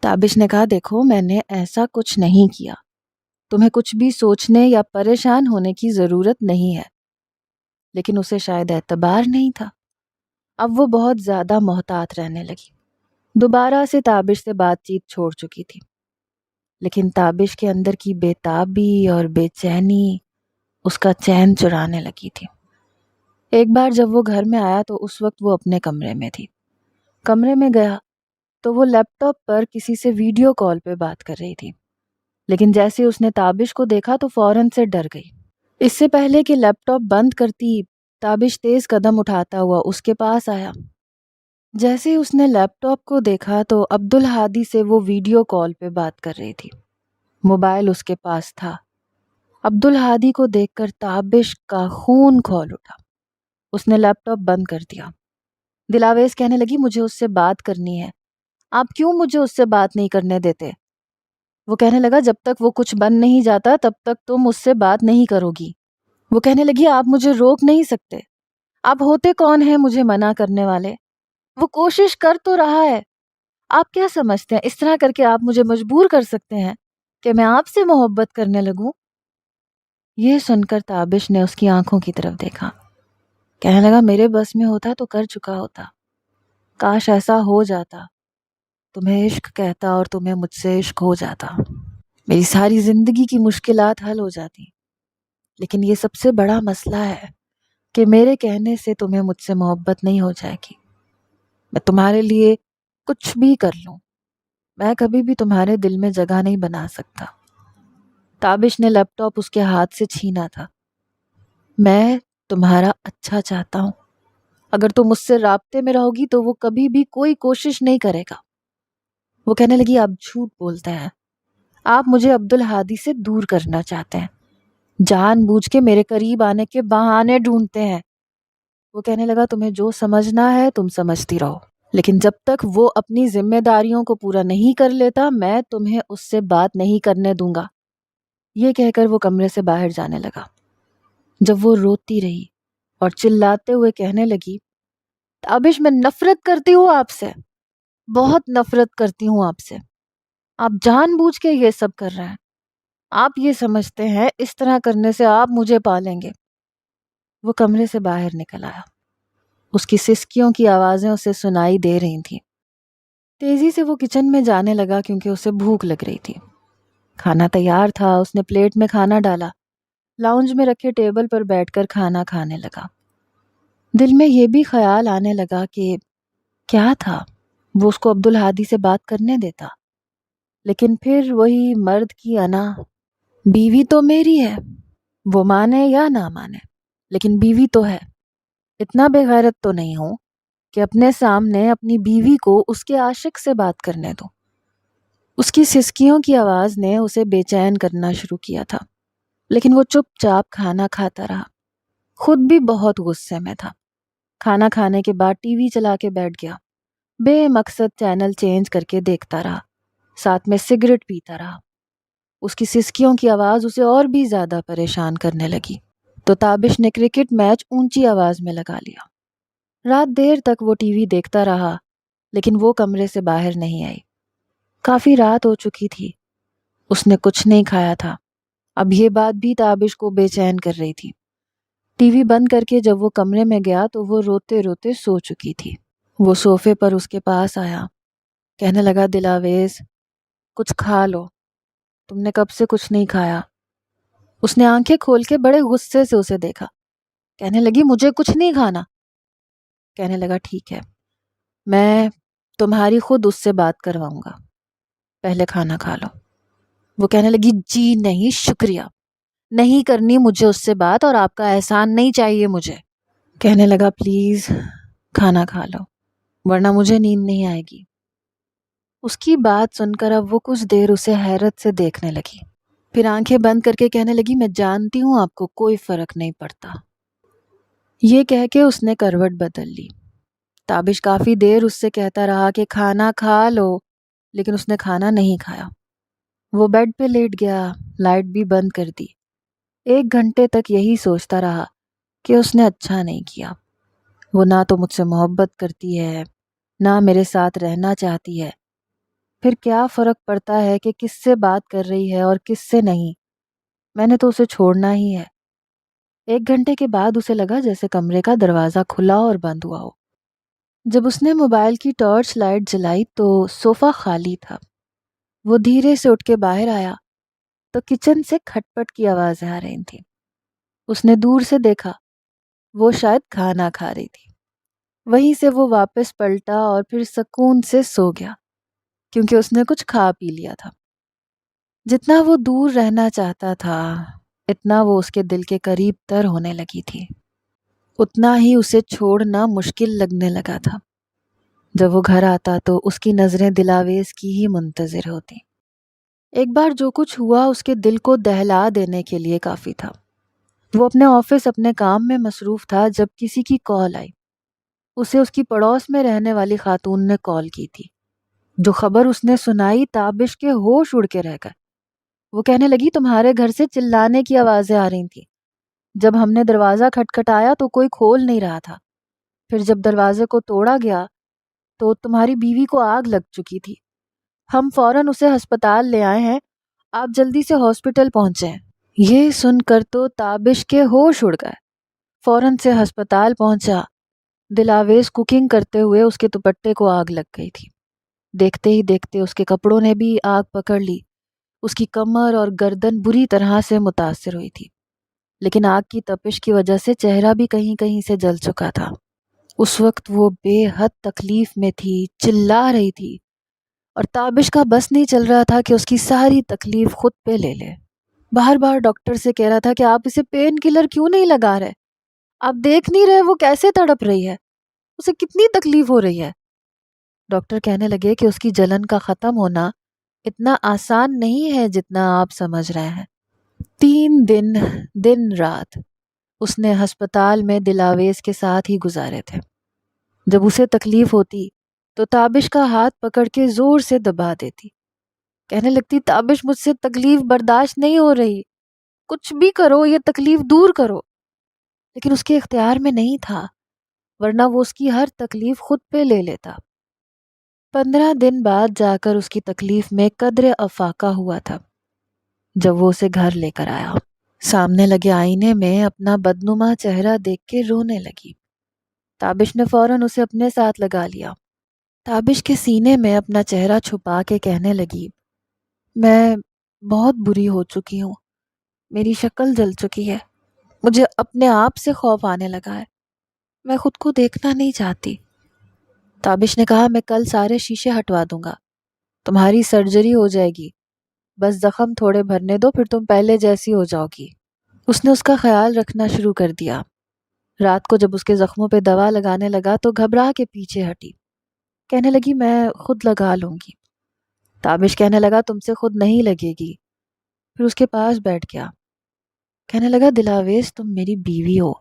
تابش نے کہا دیکھو میں نے ایسا کچھ نہیں کیا، تمہیں کچھ بھی سوچنے یا پریشان ہونے کی ضرورت نہیں ہے۔ لیکن اسے شاید اعتبار نہیں تھا۔ اب وہ بہت زیادہ محتاط رہنے لگی۔ دوبارہ سے تابش سے بات چیت چھوڑ چکی تھی، لیکن تابش کے اندر کی بے تابی اور بے چینی اس کا چین چرانے لگی تھی۔ ایک بار جب وہ گھر میں آیا تو اس وقت وہ اپنے کمرے میں تھی۔ کمرے میں گیا تو وہ لیپ ٹاپ پر کسی سے ویڈیو کال پہ بات کر رہی تھی، لیکن جیسے اس نے تابش کو دیکھا تو فوراً سے ڈر گئی۔ اس سے پہلے کہ لیپ ٹاپ بند کرتی، تابش تیز قدم اٹھاتا ہوا اس کے پاس آیا۔ جیسے ہی اس نے لیپ ٹاپ کو دیکھا تو عبدالہادی سے وہ ویڈیو کال پہ بات کر رہی تھی۔ موبائل اس کے پاس تھا۔ عبدالہادی کو دیکھ کر تابش کا خون کھول اٹھا۔ اس نے لیپ ٹاپ بند کر دیا۔ دلاویز کہنے لگی مجھے اس سے بات کرنی ہے، آپ کیوں مجھے اس سے بات نہیں کرنے دیتے؟ وہ کہنے لگا جب تک وہ کچھ بن نہیں جاتا تب تک تم اس سے بات نہیں کرو گی۔ وہ کہنے لگی آپ مجھے روک نہیں سکتے، آپ ہوتے کون ہیں مجھے منع کرنے والے؟ وہ کوشش کر تو رہا ہے، آپ کیا سمجھتے ہیں اس طرح کر کے آپ مجھے مجبور کر سکتے ہیں کہ میں آپ سے محبت کرنے لگوں؟ یہ سن کر تابش نے اس کی آنکھوں کی طرف دیکھا۔ کہنے لگا میرے بس میں ہوتا تو کر چکا ہوتا، کاش ایسا ہو جاتا، تمہیں عشق کہتا اور تمہیں مجھ سے عشق ہو جاتا، میری ساری زندگی کی مشکلات حل ہو جاتی۔ لیکن یہ سب سے بڑا مسئلہ ہے کہ میرے کہنے سے تمہیں مجھ سے محبت نہیں ہو جائے گی۔ میں تمہارے لیے کچھ بھی کر لوں، میں کبھی بھی تمہارے دل میں جگہ نہیں بنا سکتا۔ تابش نے لیپ ٹاپ اس کے ہاتھ سے چھینا تھا۔ میں تمہارا اچھا چاہتا ہوں، اگر تم مجھ سے رابطے میں رہو گی تو وہ کبھی بھی کوئی کوشش نہیں کرے گا۔ وہ کہنے لگی آپ جھوٹ بولتے ہیں، آپ مجھے عبدالہادی سے دور کرنا چاہتے ہیں، جان بوجھ کے میرے قریب آنے کے بہانے ڈھونڈتے ہیں۔ وہ کہنے لگا تمہیں جو سمجھنا ہے تم سمجھتی رہو، لیکن جب تک وہ اپنی ذمہ داریوں کو پورا نہیں کر لیتا میں تمہیں اس سے بات نہیں کرنے دوں گا۔ یہ کہہ کر وہ کمرے سے باہر جانے لگا۔ جب وہ روتی رہی اور چلاتے ہوئے کہنے لگی تابش میں نفرت کرتی ہوں آپ سے، بہت نفرت کرتی ہوں آپ سے، آپ جان بوجھ کے یہ سب کر رہے ہیں، آپ یہ سمجھتے ہیں اس طرح کرنے سے آپ مجھے پالیں گے۔ وہ کمرے سے باہر نکل آیا۔ اس کی سسکیوں کی آوازیں اسے سنائی دے رہی تھیں۔ تیزی سے وہ کچن میں جانے لگا کیونکہ اسے بھوک لگ رہی تھی۔ کھانا تیار تھا، اس نے پلیٹ میں کھانا ڈالا، لاؤنج میں رکھے ٹیبل پر بیٹھ کر کھانا کھانے لگا۔ دل میں یہ بھی خیال آنے لگا کہ کیا تھا وہ اس کو عبدالہادی سے بات کرنے دیتا، لیکن پھر وہی مرد کی انا، بیوی تو میری ہے، وہ مانے یا نہ مانے لیکن بیوی تو ہے، اتنا بے غیرت تو نہیں ہوں کہ اپنے سامنے اپنی بیوی کو اس کے عاشق سے بات کرنے دو۔ اس کی سسکیوں کی آواز نے اسے بے چین کرنا شروع کیا تھا، لیکن وہ چپ چاپ کھانا کھاتا رہا، خود بھی بہت غصے میں تھا۔ کھانا کھانے کے بعد ٹی وی چلا کے بیٹھ گیا، بے مقصد چینل چینج کر کے دیکھتا رہا، ساتھ میں سگریٹ پیتا رہا۔ اس کی سسکیوں کی آواز اسے اور بھی زیادہ پریشان کرنے لگی، تو تابش نے کرکٹ میچ اونچی آواز میں لگا لیا۔ رات دیر تک وہ ٹی وی دیکھتا رہا لیکن وہ کمرے سے باہر نہیں آئی۔ کافی رات ہو چکی تھی، اس نے کچھ نہیں کھایا تھا۔ اب یہ بات بھی تابش کو بے چین کر رہی تھی۔ ٹی وی بند کر کے جب وہ کمرے میں گیا تو وہ روتے روتے سو چکی تھی۔ وہ صوفے پر اس کے پاس آیا، کہنے لگا دلاویز کچھ کھا لو، تم نے کب سے کچھ نہیں کھایا۔ اس نے آنکھیں کھول کے بڑے غصے سے اسے دیکھا، کہنے لگی مجھے کچھ نہیں کھانا۔ کہنے لگا ٹھیک ہے، میں تمہاری خود اس سے بات کرواؤں گا، پہلے کھانا کھا لو۔ وہ کہنے لگی جی نہیں شکریہ، نہیں کرنی مجھے اس سے بات، اور آپ کا احسان نہیں چاہیے مجھے۔ کہنے لگا پلیز کھانا کھا لو ورنہ مجھے نیند نہیں آئے گی۔ اس کی بات سن کر اب وہ کچھ دیر اسے حیرت سے دیکھنے لگی، پھر آنکھیں بند کر کے کہنے لگی میں جانتی ہوں آپ کو کوئی فرق نہیں پڑتا۔ یہ کہہ کے اس نے کروٹ بدل لی۔ تابش کافی دیر اس سے کہتا رہا کہ کھانا کھا لو، لیکن اس نے کھانا نہیں کھایا۔ وہ بیڈ پہ لیٹ گیا، لائٹ بھی بند کر دی۔ 1 گھنٹے تک یہی سوچتا رہا کہ اس نے اچھا نہیں کیا۔ وہ نہ تو مجھ سے محبت کرتی ہے، نہ میرے ساتھ رہنا چاہتی ہے، پھر کیا فرق پڑتا ہے کہ کس سے بات کر رہی ہے اور کس سے نہیں، میں نے تو اسے چھوڑنا ہی ہے۔ 1 گھنٹے کے بعد اسے لگا جیسے کمرے کا دروازہ کھلا اور بند ہوا ہو۔ جب اس نے موبائل کی ٹارچ لائٹ جلائی تو صوفہ خالی تھا۔ وہ دھیرے سے اٹھ کے باہر آیا تو کچن سے کھٹ پٹ کی آوازیں آ رہی تھیں۔ اس نے دور سے دیکھا، وہ شاید کھانا کھا رہی تھی۔ وہیں سے وہ واپس پلٹا اور پھر سکون سے سو گیا، کیونکہ اس نے کچھ کھا پی لیا تھا۔ جتنا وہ دور رہنا چاہتا تھا، اتنا وہ اس کے دل کے قریب تر ہونے لگی تھی، اتنا ہی اسے چھوڑنا مشکل لگنے لگا تھا۔ جب وہ گھر آتا تو اس کی نظریں دلاویز کی ہی منتظر ہوتی۔ ایک بار جو کچھ ہوا اس کے دل کو دہلا دینے کے لیے کافی تھا۔ وہ اپنے آفس اپنے کام میں مصروف تھا جب کسی کی کال آئی۔ اسے اس کی پڑوس میں رہنے والی خاتون نے کال کی تھی۔ جو خبر اس نے سنائی تابش کے ہوش اڑ کے رہ گئے۔ وہ کہنے لگی تمہارے گھر سے چلانے کی آوازیں آ رہی تھیں۔ جب ہم نے دروازہ کھٹکھٹایا تو کوئی کھول نہیں رہا تھا، پھر جب دروازے کو توڑا گیا تو تمہاری بیوی کو آگ لگ چکی تھی۔ ہم فوراً اسے ہسپتال لے آئے ہیں، آپ جلدی سے ہاسپٹل پہنچیں۔ یہ سن کر تو تابش کے ہوش اڑ گئے۔ فوراً سے ہسپتال پہنچا۔ دلاویز کوکنگ کرتے ہوئے اس کے دوپٹے کو آگ لگ گئی تھی۔ دیکھتے ہی دیکھتے اس کے کپڑوں نے بھی آگ پکڑ لی۔ اس کی کمر اور گردن بری طرح سے متاثر ہوئی تھی، لیکن آگ کی تپش کی وجہ سے چہرہ بھی کہیں کہیں سے جل چکا تھا۔ اس وقت وہ بے حد تکلیف میں تھی، چلا رہی تھی، اور تابش کا بس نہیں چل رہا تھا کہ اس کی ساری تکلیف خود پہ لے لے۔ بار بار ڈاکٹر سے کہہ رہا تھا کہ آپ اسے پین کلر کیوں نہیں لگا رہے، آپ دیکھ نہیں رہے وہ کیسے تڑپ رہی ہے، اسے کتنی تکلیف ہو رہی ہے۔ ڈاکٹر کہنے لگے کہ اس کی جلن کا ختم ہونا اتنا آسان نہیں ہے جتنا آپ سمجھ رہے ہیں۔ 3 دن دن رات اس نے ہسپتال میں دلاویز کے ساتھ ہی گزارے تھے۔ جب اسے تکلیف ہوتی تو تابش کا ہاتھ پکڑ کے زور سے دبا دیتی، کہنے لگتی تابش مجھ سے تکلیف برداشت نہیں ہو رہی، کچھ بھی کرو یہ تکلیف دور کرو، لیکن اس کے اختیار میں نہیں تھا، ورنہ وہ اس کی ہر تکلیف خود پہ لے لیتا۔ 15 دن بعد جا کر اس کی تکلیف میں قدر افاقہ ہوا تھا۔ جب وہ اسے گھر لے کر آیا، سامنے لگے آئینے میں اپنا بدنما چہرہ دیکھ کے رونے لگی۔ تابش نے فوراً اسے اپنے ساتھ لگا لیا۔ تابش کے سینے میں اپنا چہرہ چھپا کے کہنے لگی میں بہت بری ہو چکی ہوں، میری شکل جل چکی ہے، مجھے اپنے آپ سے خوف آنے لگا ہے، میں خود کو دیکھنا نہیں چاہتی۔ تابش نے کہا میں کل سارے شیشے ہٹوا دوں گا، تمہاری سرجری ہو جائے گی، بس زخم تھوڑے بھرنے دو پھر تم پہلے جیسی ہو جاؤ گی۔ اس نے اس کا خیال رکھنا شروع کر دیا۔ رات کو جب اس کے زخموں پہ دوا لگانے لگا تو گھبرا کے پیچھے ہٹی، کہنے لگی میں خود لگا لوں گی۔ تابش کہنے لگا تم سے خود نہیں لگے گی، پھر اس کے پاس بیٹھ گیا۔ کہنے لگا دلاویز تم میری بیوی ہو،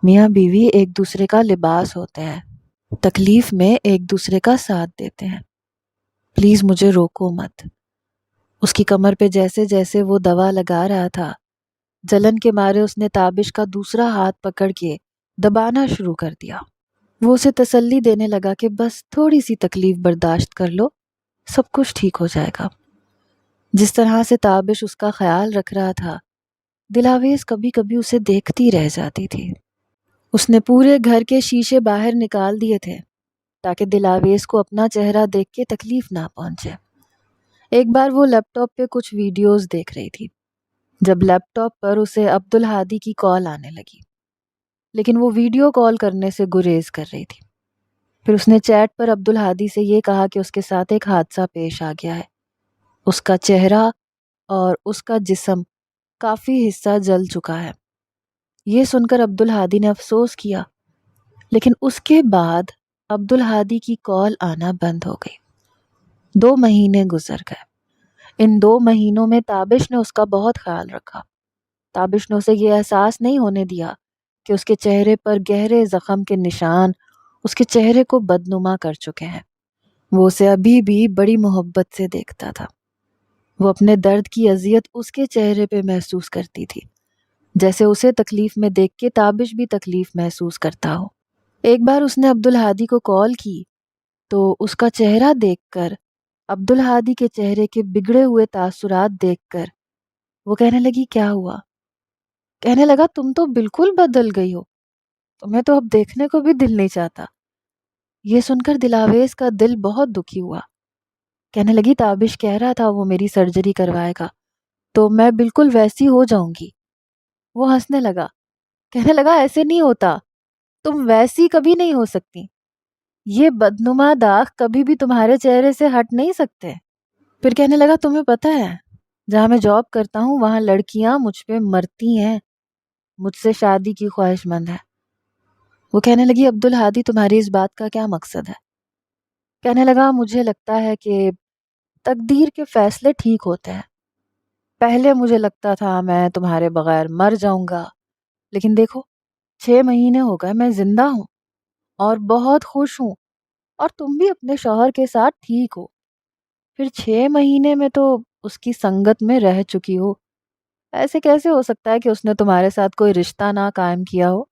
میاں بیوی ایک دوسرے کا لباس ہوتے ہیں، تکلیف میں ایک دوسرے کا ساتھ دیتے ہیں، پلیز مجھے روکو مت۔ اس کی کمر پہ جیسے جیسے وہ دوا لگا رہا تھا، جلن کے مارے اس نے تابش کا دوسرا ہاتھ پکڑ کے دبانا شروع کر دیا۔ وہ اسے تسلی دینے لگا کہ بس تھوڑی سی تکلیف برداشت کر لو، سب کچھ ٹھیک ہو جائے گا۔ جس طرح سے تابش اس کا خیال رکھ رہا تھا، دلاویز کبھی کبھی اسے دیکھتی رہ جاتی تھی۔ اس نے پورے گھر کے شیشے باہر نکال دیے تھے تاکہ دلاویز کو اپنا چہرہ دیکھ کے تکلیف نہ پہنچے۔ ایک بار وہ لیپ ٹاپ پہ کچھ ویڈیوز دیکھ رہی تھی جب لیپ ٹاپ پر اسے عبدالہادی کی کال آنے لگی، لیکن وہ ویڈیو کال کرنے سے گریز کر رہی تھی۔ پھر اس نے چیٹ پر عبدالہادی سے یہ کہا کہ اس کے ساتھ ایک حادثہ پیش آ گیا ہے، اس کا چہرہ اور اس کا جسم کافی حصہ جل چکا ہے۔ یہ سن کر عبدالہادی نے افسوس کیا، لیکن اس کے بعد عبدالہادی کی کال آنا بند ہو گئی۔ 2 مہینے گزر گئے۔ ان 2 مہینوں میں تابش نے اس کا بہت خیال رکھا۔ تابش نے اسے یہ احساس نہیں ہونے دیا کہ اس کے چہرے پر گہرے زخم کے نشان اس کے چہرے کو بدنما کر چکے ہیں۔ وہ اسے ابھی بھی بڑی محبت سے دیکھتا تھا۔ وہ اپنے درد کی اذیت اس کے چہرے پہ محسوس کرتی تھی، جیسے اسے تکلیف میں دیکھ کے تابش بھی تکلیف محسوس کرتا ہو۔ ایک بار اس نے عبدالہادی کو کال کی تو اس کا چہرہ دیکھ کر، عبدالہادی کے چہرے کے بگڑے ہوئے تاثرات دیکھ کر وہ کہنے لگی، کیا ہوا؟ کہنے لگا، تم تو بالکل بدل گئی ہو، تمہیں تو اب دیکھنے کو بھی دل نہیں چاہتا۔ یہ سن کر دلاویز کا دل بہت دکھی ہوا۔ کہنے لگی، تابش کہہ رہا تھا وہ میری سرجری کروائے گا تو میں بالکل ویسی ہو جاؤں گی۔ وہ ہنسنے لگا، کہنے لگا، ایسے نہیں ہوتا، تم ویسی کبھی نہیں ہو سکتی، یہ بدنما داغ کبھی بھی تمہارے چہرے سے ہٹ نہیں سکتے۔ پھر کہنے لگا، تمہیں پتہ ہے جہاں میں جاب کرتا ہوں وہاں لڑکیاں مجھ پہ مرتی ہیں، مجھ سے شادی کی خواہش مند ہے۔ وہ کہنے لگی، عبدالہادی تمہاری اس بات کا کیا مقصد ہے؟ کہنے لگا، مجھے لگتا ہے کہ تقدیر کے فیصلے ٹھیک ہوتے ہیں۔ پہلے مجھے لگتا تھا میں تمہارے بغیر مر جاؤں گا، لیکن دیکھو 6 مہینے ہو گئے میں زندہ ہوں اور بہت خوش ہوں، اور تم بھی اپنے شوہر کے ساتھ ٹھیک ہو۔ پھر 6 مہینے میں تو اس کی سنگت میں رہ چکی ہو، ایسے کیسے ہو سکتا ہے کہ اس نے تمہارے ساتھ کوئی رشتہ نہ قائم کیا ہو؟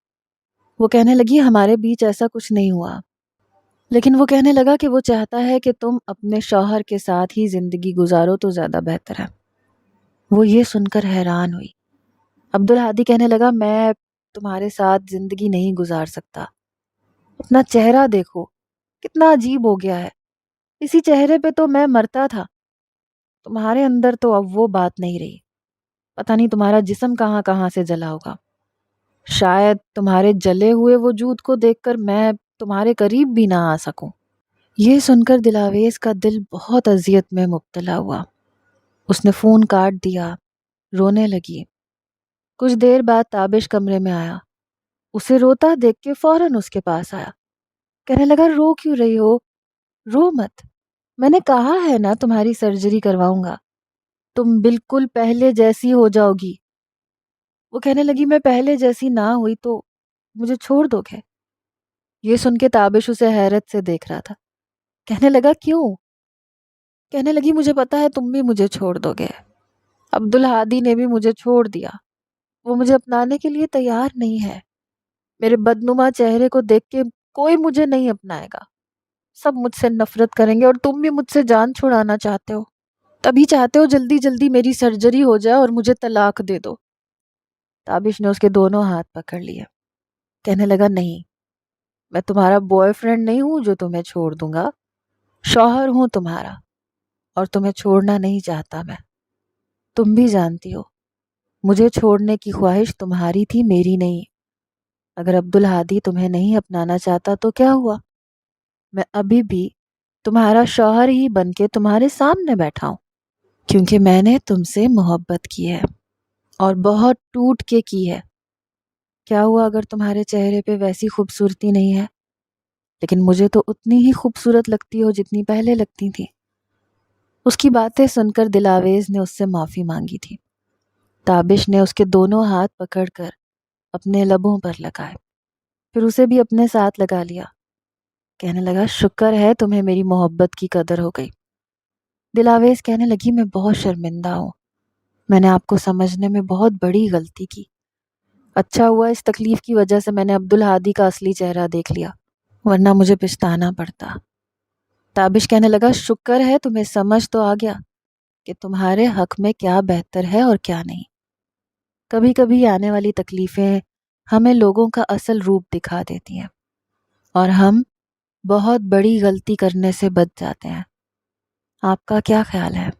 وہ کہنے لگی، ہمارے بیچ ایسا کچھ نہیں ہوا، لیکن وہ کہنے لگا کہ وہ چاہتا ہے کہ تم اپنے شوہر کے ساتھ ہی زندگی گزارو تو زیادہ بہتر ہے۔ وہ یہ سن کر حیران ہوئی۔ عبدالہادی کہنے لگا، میں تمہارے ساتھ زندگی نہیں گزار سکتا، اپنا چہرہ دیکھو کتنا عجیب ہو گیا ہے، اسی چہرے پہ تو میں مرتا تھا، تمہارے اندر تو اب وہ بات نہیں رہی، پتہ نہیں تمہارا جسم کہاں کہاں سے جلا ہوگا، شاید تمہارے جلے ہوئے وجود کو دیکھ کر میں تمہارے قریب بھی نہ آ سکوں۔ یہ سن کر دلاویز کا دل بہت اذیت میں مبتلا ہوا۔ اس نے فون کاٹ دیا، رونے لگی۔ کچھ دیر بعد تابش کمرے میں آیا، اسے روتا دیکھ کے فوراً اس کے پاس آیا۔ کہنے لگا، رو کیوں رہی ہو؟ رو مت، میں نے کہا ہے نا تمہاری سرجری کرواؤں گا، تم بالکل پہلے جیسی ہو جاؤ گی۔ وہ کہنے لگی، میں پہلے جیسی نہ ہوئی تو مجھے چھوڑ دو گے؟ یہ سن کے تابش اسے حیرت سے دیکھ رہا تھا۔ کہنے لگا، کیوں؟ کہنے لگی، مجھے پتا ہے تم بھی مجھے چھوڑ دو گے، عبدالہادی نے بھی مجھے چھوڑ دیا، وہ مجھے اپنانے کے لیے تیار نہیں ہے، میرے بدنما چہرے کو دیکھ کے کوئی مجھے نہیں اپنائے گا، سب مجھ سے نفرت کریں گے، اور تم بھی مجھ سے جان چھڑانا چاہتے ہو، تبھی چاہتے ہو جلدی جلدی میری سرجری ہو جائے اور مجھے طلاق دے دو۔ تابش نے اس کے دونوں ہاتھ پکڑ لیے۔ کہنے لگا، نہیں، میں تمہارا بوائے فرینڈ نہیں ہوں جو تمہیں چھوڑ دوں گا، شوہر ہوں تمہارا، اور تمہیں چھوڑنا نہیں چاہتا میں، تم بھی جانتی ہو مجھے چھوڑنے کی خواہش تمہاری تھی، میری نہیں۔ اگر عبدالہادی تمہیں نہیں اپنانا چاہتا تو کیا ہوا، میں ابھی بھی تمہارا شوہر ہی بن کے تمہارے سامنے بیٹھا ہوں، کیونکہ میں نے تم سے محبت کی ہے اور بہت ٹوٹ کے کی ہے۔ کیا ہوا اگر تمہارے چہرے پہ ویسی خوبصورتی نہیں ہے، لیکن مجھے تو اتنی ہی خوبصورت لگتی ہو جتنی پہلے لگتی تھی۔ اس کی باتیں سن کر دلاویز نے اس سے معافی مانگی تھی۔ تابش نے اس کے دونوں ہاتھ پکڑ کر اپنے لبوں پر لگائے، پھر اسے بھی اپنے ساتھ لگا لیا۔ کہنے لگا، شکر ہے تمہیں میری محبت کی قدر ہو گئی۔ دلاویز کہنے لگی، میں بہت شرمندہ ہوں، میں نے آپ کو سمجھنے میں بہت بڑی غلطی کی، اچھا ہوا اس تکلیف کی وجہ سے میں نے عبدالہادی کا اصلی چہرہ دیکھ لیا۔ ورنہ مجھے پچھتانا پڑتا۔ تابش کہنے لگا شکر ہے تمہیں سمجھ تو آ گیا کہ تمہارے حق میں کیا بہتر ہے اور کیا نہیں۔ کبھی کبھی آنے والی تکلیفیں ہمیں لوگوں کا اصل روپ دکھا دیتی ہیں اور ہم بہت بڑی غلطی کرنے سے بچ جاتے ہیں۔ آپ کا کیا خیال ہے؟